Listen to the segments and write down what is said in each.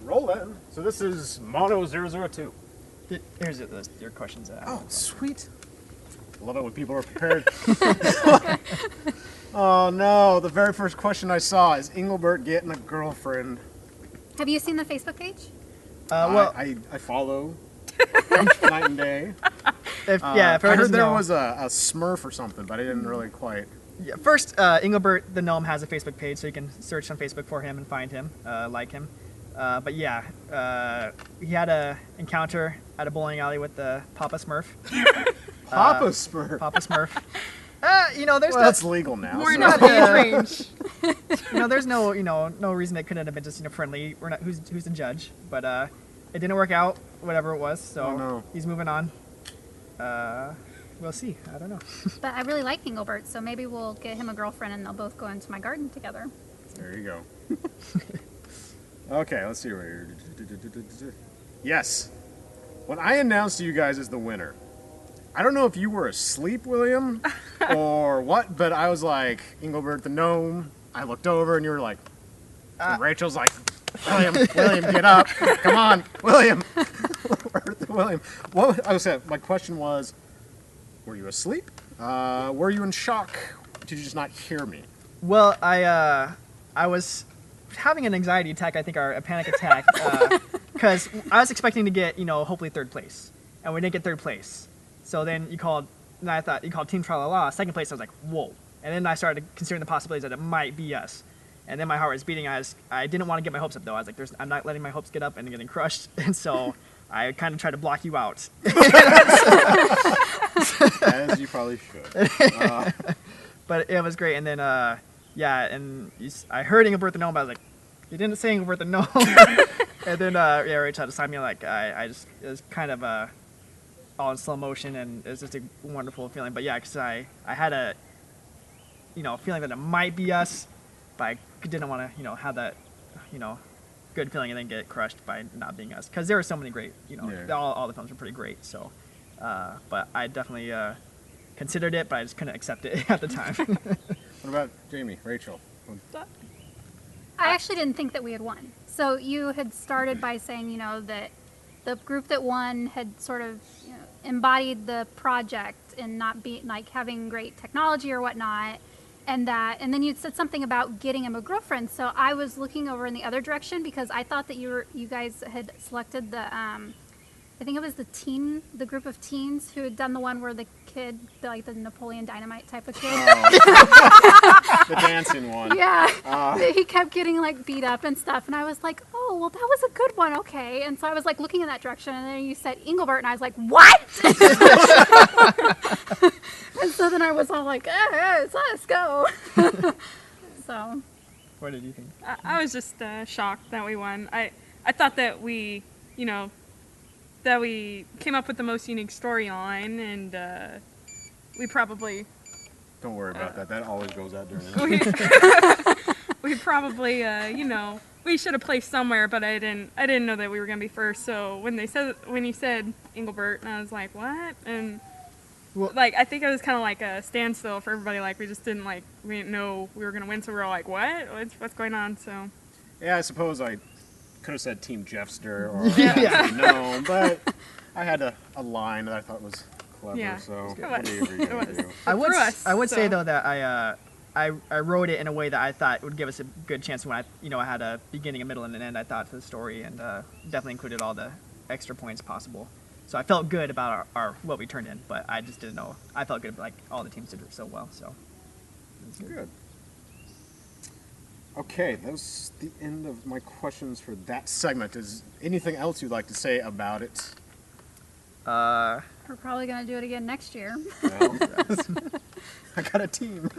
Rolling. So this is Mono 002. Here's your questions. Oh, sweet. Love it when people are prepared. Oh no, the very first question I saw is Engelbert getting a girlfriend. Have you seen the Facebook page? Well, I follow night and day. I heard there was a Smurf or something, but I didn't really quite. Yeah, first, Engelbert the gnome has a Facebook page, so you can search on Facebook for him and find him, like him. But yeah, he had a encounter at a bowling alley with the Papa Smurf. Papa Smurf. Papa Smurf. There's that's legal now. We're so. not the age range. There's no reason it couldn't have been just friendly. We're not who's the judge, but it didn't work out, whatever it was. So he's moving on. We'll see. I don't know. But I really like Engelbert, so maybe we'll get him a girlfriend and they'll both go into my garden together. There you go. Okay, let's see right here. Yes. When I announced you guys as the winner, I don't know if you were asleep, William, or what, but I was like, Engelbert the gnome. I looked over and you were like, and Rachel's like, William, get up. Come on, William. William. My question was, were you asleep? Were you in shock? Did you just not hear me? Well, I was having an anxiety attack, I think, or a panic attack, because I was expecting to get, hopefully third place, and we didn't get third place. So then I thought you called Team Tra-La-La second place. I was like, whoa. And then I started considering the possibilities that it might be us. And then my heart was beating. I didn't want to get my hopes up, though. I was like, I'm not letting my hopes get up and getting crushed. And so I kind of tried to block you out. As you probably should. But it was great. And then, I heard Engelbert the Gnome, but I was like, you didn't say Engelbert the Gnome. And then, Rachel had to sign me, like, it was kind of all in slow motion, and it was just a wonderful feeling. But yeah, because I had a, feeling that it might be us, but I didn't want to, have that, good feeling and then get crushed by not being us. Because there were so many great, all the films were pretty great. So, but I definitely considered it, but I just couldn't accept it at the time. What about Jamie, Rachel? I actually didn't think that we had won. So you had started by saying, that the group that won had sort of embodied the project and not be like having great technology or whatnot, and then you said something about getting him a girlfriend. So I was looking over in the other direction because I thought that you guys had selected the I think it was the group of teens who had done the one where the kid, like the Napoleon Dynamite type of kid. Oh. The dancing one. Yeah. He kept getting like beat up and stuff. And I was like, oh, well, that was a good one. Okay. And so I was like looking in that direction. And then you said Engelbert. And I was like, what? And so then I was all like, let's go. So. What did you think? I was just shocked that we won. I thought that we came up with the most unique storyline, and we probably... Don't worry about that. That always goes out during the we probably, we should have placed somewhere, but I didn't know that we were going to be first. So when you said Engelbert, and I was like, what? And I think it was kind of like a standstill for everybody. Like we just didn't we didn't know we were going to win, so we were all like, what? What's going on? So yeah, I suppose I could have said Team Jeffster or no, but I had a line that I thought was clever. Yeah. So I would say though that I wrote it in a way that I thought would give us a good chance when I had a beginning, a middle, and an end. I thought for the story, and definitely included all the extra points possible. So I felt good about our what we turned in, but I just didn't know. I felt good, all the teams did it so well. So it was good. Okay, that was the end of my questions for that segment. Is anything else you'd like to say about it? We're probably going to do it again next year. Well, I got a team.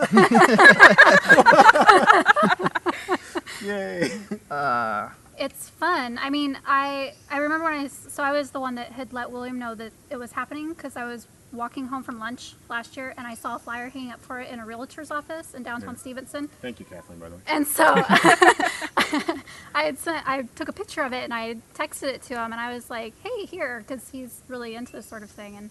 Yay. It's fun. I mean, I remember when I was the one that had let William know that it was happening because I was walking home from lunch last year and I saw a flyer hanging up for it in a realtor's office in downtown Stevenson. Thank you, Kathleen, by the way. And so I took a picture of it and I texted it to him and I was like, hey, here, because he's really into this sort of thing. And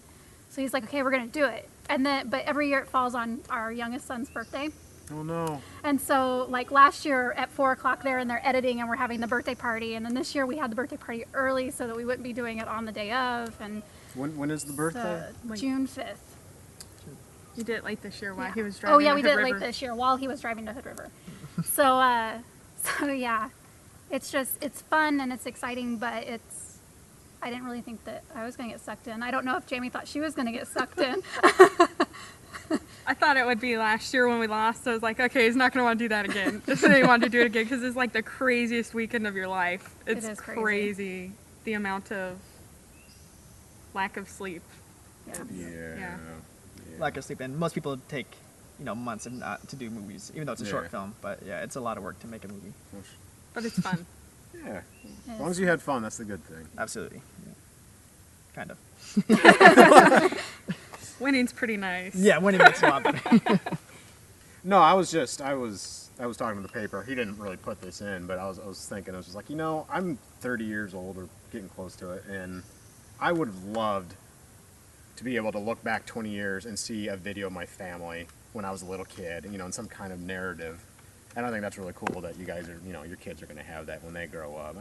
so he's like, okay, we're going to do it. And then, but every year it falls on our youngest son's birthday. Oh no. And so, like last year at 4 o'clock, they're in there editing, and we're having the birthday party. And then this year we had the birthday party early so that we wouldn't be doing it on the day of. And When is the birthday? June 5th. You did it late this year while Yeah. he was driving. Oh yeah, to we Hood did it River. late this year while he was driving to Hood River. So yeah, it's fun and it's exciting, but I didn't really think that I was going to get sucked in. I don't know if Jamie thought she was going to get sucked in. I thought it would be last year when we lost. So I was like, okay, he's not going to want to do that again. Just so he wanted to do it again because it's like the craziest weekend of your life. It's is crazy the amount of lack of sleep. Yeah. Yeah. Lack of sleep, and most people take, months and not to do movies, even though it's a short Yeah. film. But yeah, it's a lot of work to make a movie. But it's fun. Yeah. As long as you had fun, that's the good thing. Absolutely. Yeah. Kind of. Winning's pretty nice. Yeah, winning makes a lot better. No, I was talking to the paper. He didn't really put this in, but I was thinking, I was just like, I'm 30 years old or getting close to it, and I would have loved to be able to look back 20 years and see a video of my family when I was a little kid, in some kind of narrative. And I think that's really cool that you guys are, your kids are going to have that when they grow up.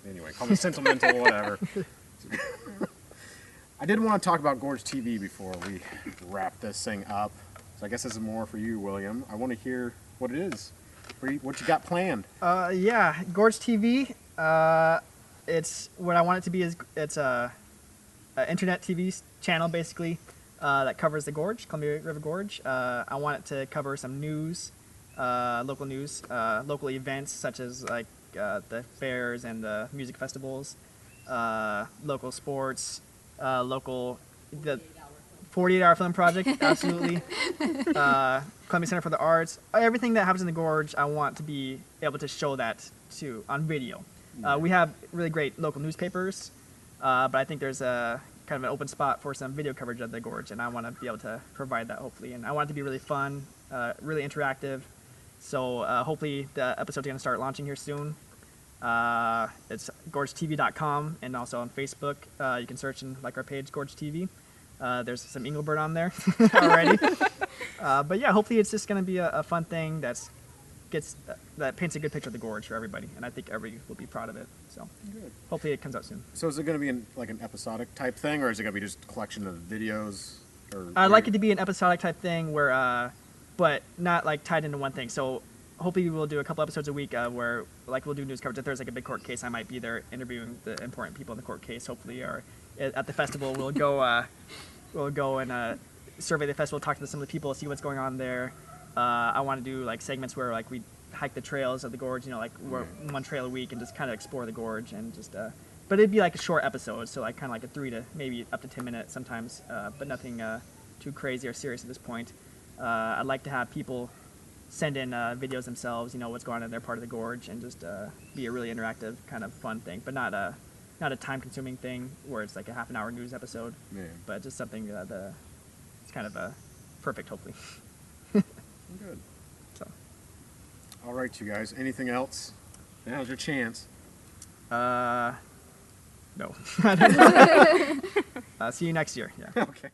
Anyway, call me sentimental, whatever. I did want to talk about Gorge TV before we wrap this thing up. So I guess this is more for you, William. I want to hear what it is. What you got planned? Yeah, Gorge TV. It's what I want it to be. It's a internet TV channel basically that covers the Gorge, Columbia River Gorge. I want it to cover some news, local news, local events such as like the fairs and the music festivals, local sports, the 48-hour film project, absolutely. Columbia Center for the Arts, everything that happens in the Gorge, I want to be able to show that too on video. We have really great local newspapers, but I think there's a kind of an open spot for some video coverage of the Gorge, and I want to be able to provide that hopefully. And I want it to be really fun, really interactive. So hopefully the episodes are going to start launching here soon. It's gorgetv.com, and also on Facebook. You can search and like our page, Gorge TV. There's some Engelbert on there already. But yeah, hopefully it's just going to be a fun thing that paints a good picture of the Gorge for everybody, and I think everybody will be proud of it. So Good. hopefully it comes out soon. So is it going to be an episodic type thing, or is it going to be just a collection of videos? I'd like it to be an episodic type thing where, but not like tied into one thing. So hopefully we'll do a couple episodes a week where like we'll do news coverage. If there's like a big court case, I might be there interviewing the important people in the court case. Hopefully, or at the festival we'll go and survey the festival, talk to some of the people, see what's going on there. I want to do like segments where like we hike the trails of the Gorge, like we're one trail a week and just kind of explore the Gorge and just. But it'd be like a short episode, so like kind of like a 3 to maybe up to 10 minutes sometimes, but nothing too crazy or serious at this point. I'd like to have people send in videos themselves, what's going on in their part of the Gorge, and just be a really interactive kind of fun thing, but not a time-consuming thing where it's like a half-an-hour news episode, but just something it's kind of perfect, hopefully. Good. So. All right, you guys. Anything else? Now's your chance. No. See you next year. Yeah. Okay.